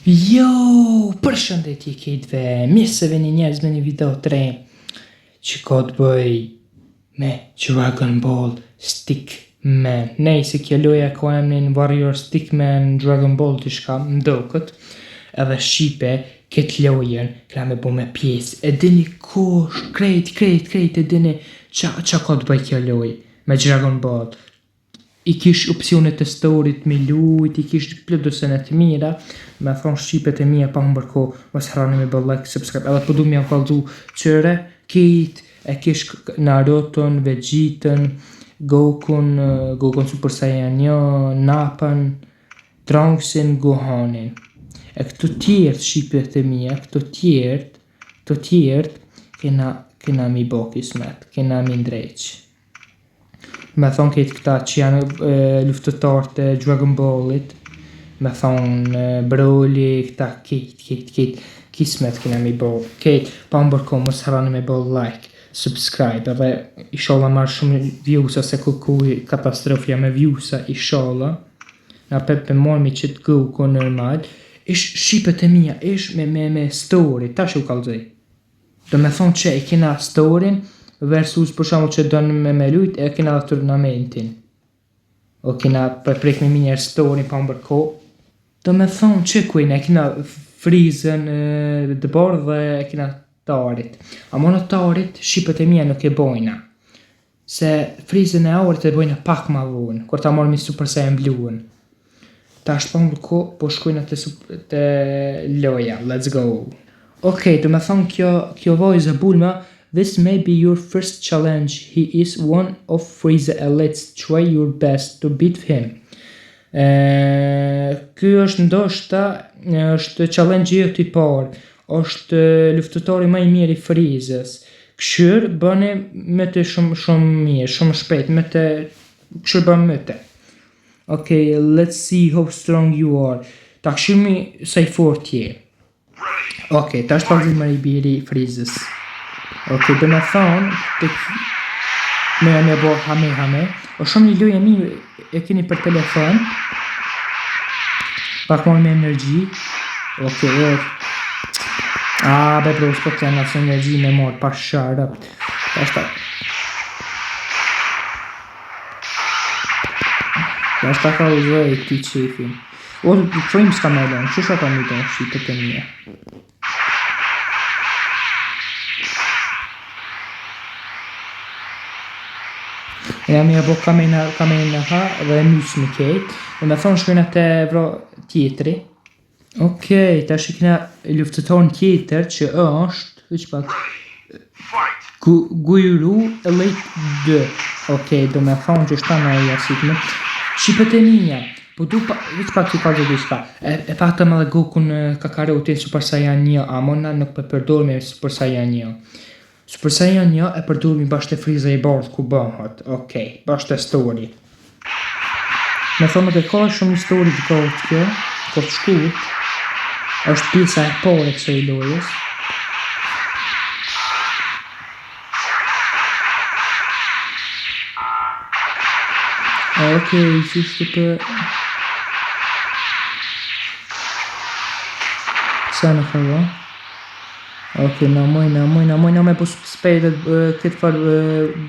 Jo, përshëndetje kejtve, mirë se vini njerëz me një video të re që ka të bëj me Dragon Ball Stickman. Nej, se kjo loja ka emrin Warrior Stickman Dragon Ball të shka mdokët, edhe shqipe këtë lojen këna me bo me pjesë. E dini kush, krejt, e dini qa ka të bëj kjo loj me Dragon Ball. I kish opcionet të storit me lujt, I kish plëdësën e të mira, me thonë shqipet e mija pa më bërko, mos harani me bë like, subscribe, edhe po du me janë kaldu qëre, kit, e kish Naruton, Vegetën, Gokun Super Saiyan 1, Napën, Trunksin, Gohanin. E këto tjertë shqipet e mija, këto tjertë, kena mi bo kismet, kena mi ndreq. Me thonë këtë këta që janë luftëtarët e Dragon Ballit, me thonë Broly, këta këtë kismet kena mi bo. Këtë, pa më bërko, mos harani me bo like, subscribe, edhe ishala marrë shumë viewsa se kukuj katastrofja me viewsa, ishala. Na pepe mormi qëtë Goku normal, ish shqipet e mija, ish me story, ta që u kalzej. Do me thonë që I kena storyn, versus për shumë që donë me lujt e kena dhe turnamentin. O kena prek me minjer story pa më bërko. Do me thonë që kujnë e kena Freezën dë bordë dhe e kena Tarit. A më në Tarit, shqipet e mija nuk e bojna. Se Freezën e Arit e bojna pak ma vonë, kur ta mormi Super Saiyan Bluën. Ta është pa më bërko, po shkujna të loja, let's go. Okej, do me thonë kjo vojzë Bulma, this may be your first challenge. He is one of Frieza elites. Try your best to beat him. Ky është ndoshta është challenge jëtë I parë. Është luftëtori më I mirë I Friezës. Këshir bëni me të shumë mirë, shumë shpejt, me të këshir bëni me të. Okay, let's see how strong you are. Ta këshirmi sa I fort je. Okay, ta është pak më I biri Friezës. Ok, do me thonë, me bo hame, o shumë një loje mi e keni për telefon, pak mojnë me energji, ok, be bro, s'po të janë asë energji me morë, pa sharë, ta është ka uzoj ti qefin, o, frame s'ka me donë, që shaka mi donë shqipet e mija. Ja mi e bo kamejna ha dhe e mysë më kejt. Dhe me thonë shkojna të vro tjetëri. Okej, ta shikna luftëton tjetër që është, veç pak, Guru Elite 2. Okej, do me thonë që shta në jasitme. Shqipet e minja, po du pa, veç pak që ka dhe diska. E patëm edhe Gokun Kakarotin Super Saiyan 1, amona nuk përdor me Super Saiyan 1. Super Saiyan 1 e përdurmi bashkë të Frieza I bardhë ku bëhat. Okej, bashkë të story. Me thonë të ka shumë story të gëtë kjo, ko të shkut, është pjesa e pare kësa I lojës. Okej, që shtë për... Sa në farë? Ok, na moj po spejtet këtë farë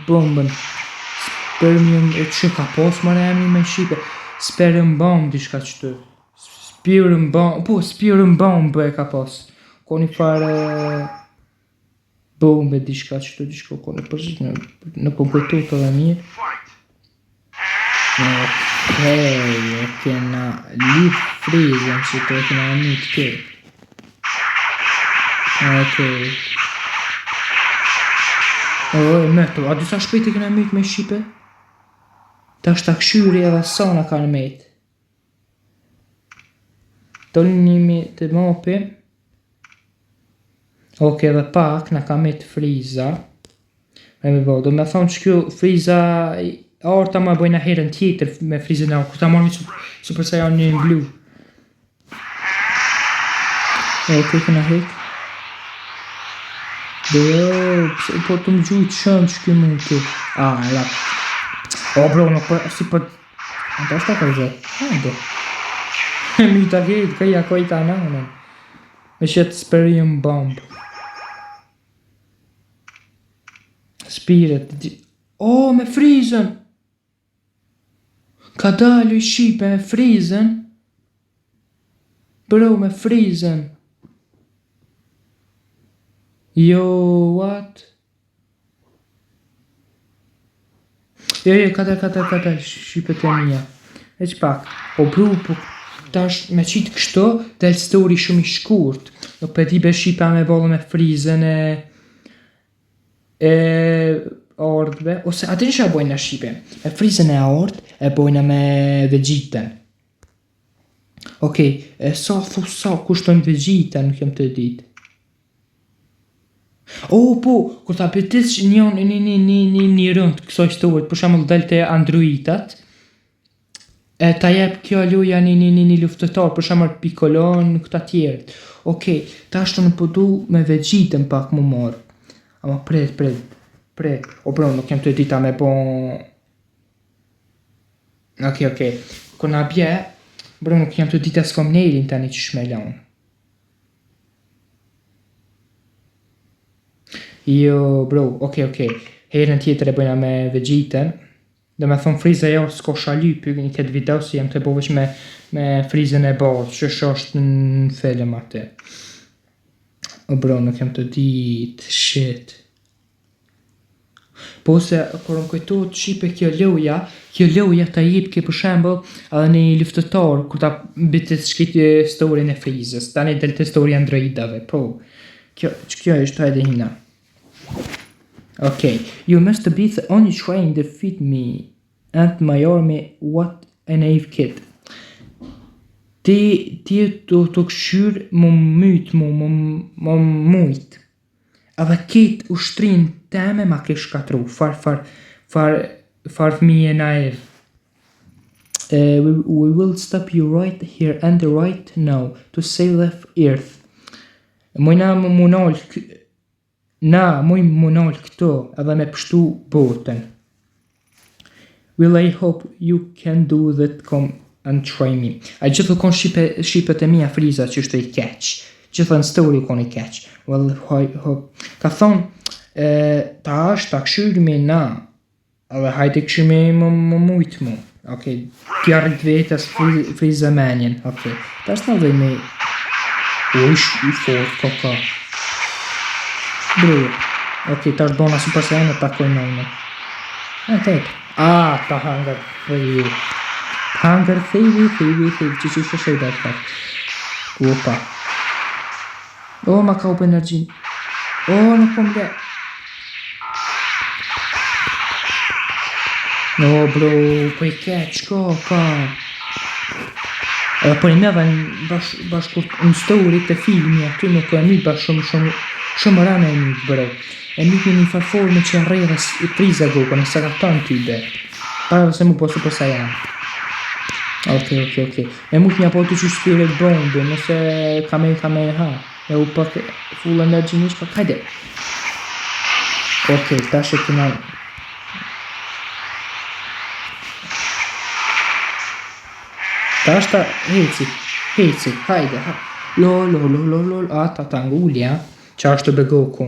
bombën. Spermium e që ka pos mare emni me shqipe. Spermium bomb dishka qëtë. Spermium bomb e ka pos. Ko një farë bombe dishka qëtë dishka ko në përzit në kompletu të dhe mirë. Ok, na Leaf Freezën që të e kena një të këtë. Okej. Mëto, a disa shpejt e këna mytë me shqipe? Ta është ta këshyri edhe sana ka në metë. Dolnimi të mopi. Okej, edhe pak, na ka metë Frieza. Do me thonë që kjo Frieza... Arta ma bojna herën tjetër me Frieza në ku ta mormi Super Saiyan 1 në blu. Okej, këna hekë. Po të më gjujtë shumë që kjo mund të... la... O bro, nuk për... si për... Ta është ta ka zhe? Myta këtë, këja kojta ananën. Me shetë Sperium Bomb. Spirit. Oh, me Freezen! Ka dalu I Shqipe me Freezen? Bro, me Freezen. Jo, what? Jo, ka Shqipet e mija. E që pak. O bro, po tash me qitë kështu, del story shumë I shkurt. Nuk për ti be Shqipa me bollë me Freezen e ordve, ose atë që bojnë në Shqipe. Me Freezen e ord, e bojnë me Vegeten. Okej, sa kushton Vegeta, nuk jam të ditë. Oh, po, kur ta pëtis një rënd kësoj storit, për shembull del të androidat, ta jep kjo loja një luftëtar, për shembull Piccolo këta tjerët. Okej, tash të në përdu me Vegeten pak më marë. Ama pret. O bro, nuk jam të dita me bo... Okej. Kër na bje, bro, nuk jam të dita s'kom nejlin tani që shmelon. Jo, bro, okej. Herën tjetër e bëjna me Vegeten. Dhe me thonë Frieza jo s'ko shalypy një këtë video si jem të bovesh me Freezen e bazë, që është në film atë. O bro, nuk jam të ditë, shit. Po se, kërë më kujtojtë Shqipe kjo loja ta jip ke për shembull edhe një luftëtar, kur ta bitë shkiti storin e Freezës, tani del të story androidave, po. Kjo është edhe hina. Okay, you must be the only train to defeat me and my army, what a naive kid. Ti të këshyr më mujt. Edhe kit ushtrin teme ma ke shkatru, far fëmije naiv. We will stop you right here and right now to save the earth. Mujna munal këto edhe me pështu botën. Will I hope you can do that, come and try me. A gjithë kon shqipet e mija Frieza që është I keq. Gjithë në story kon I keq. Well, ka thonë, ta është ta këshyrmi na, edhe hajde këshyrmi më mujtë mu. Okej, tja rrit vetës Frieza menjen. Okej, ta është në dhe me... Ush, I fort, koka. Bro, okej, ta është bona Super Saiyan e takoj nëjnë. Ta Hunger Thivi. Hunger Thivi, që shëshoj dhe të. Opa. Ma ka upe energjin. Nuk po mle. No, bro, po I keq, koka. Po I meve bashkurt në story të filmi aty nuk e mi shumë rane e mi, bro. E mi një farforme që rrejrës I Frieza Goku, nëse ka tanë ty be. Para se mu po Super Saiyan. Okej. E mu t'nja po të që Spirit Bomb, nëse kame ha. E u pak full energy nish pak, hajde. Okej, tash e këna... Tash ta heci, hajde. Lol, ta ngulja. Qa është be Goku.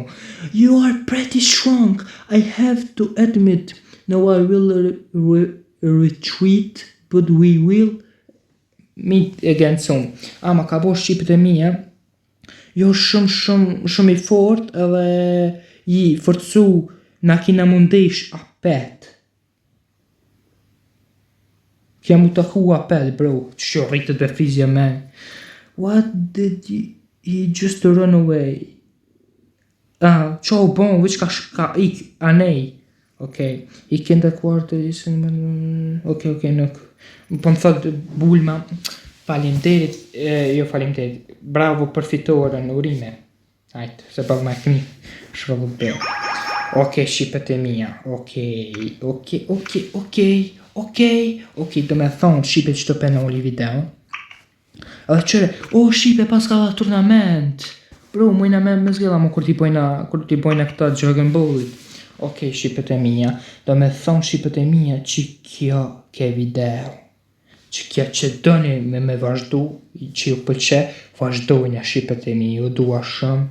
You are pretty strong, I have to admit. Now I will retreat, but we will meet again soon. Ma ka bo shqipet e mija. Jo shumë I fort, edhe I forcu na kina mundesh apet. Kja mu të hu apet, bro. Që rritët be Frieza man. What did he just run away? Qo bon, which ka ik anej. Okej, I kënda kuartë Okej, nuk. Po më thot Bulma, falimderit, jo falimderit, bravo për fitoren, urime. Ajtë, se bëllë ma këni, shrovu bërë. Okej, shqipet e mija, okej, do me thonë shqipet që të penoli video. Edhe qëre, shqipe pas ka dhe turnament. Bro, mujna me zgjela mu kur ti bojna këta Dragon Ballit. Okej, shqipet e mija. Do me thonë shqipet e mija që kjo ke video. që kja që doni me vazhdu, që ju pëlqe, vazhdojnë a shqipet e mi, ju dua shumë.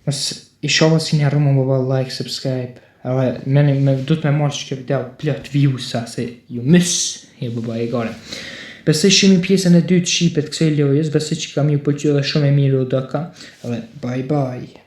Inshallah si një harru më bëbë like, subscribe, edhe du të me marrë që kjo video plot views-a, se ju ju bëbë e gare. Besoj shumë pjesën e dytë shqipet kësaj lojës, besoj që kam ju pëlqyer dhe shumë e mirë u doka, edhe bye bye.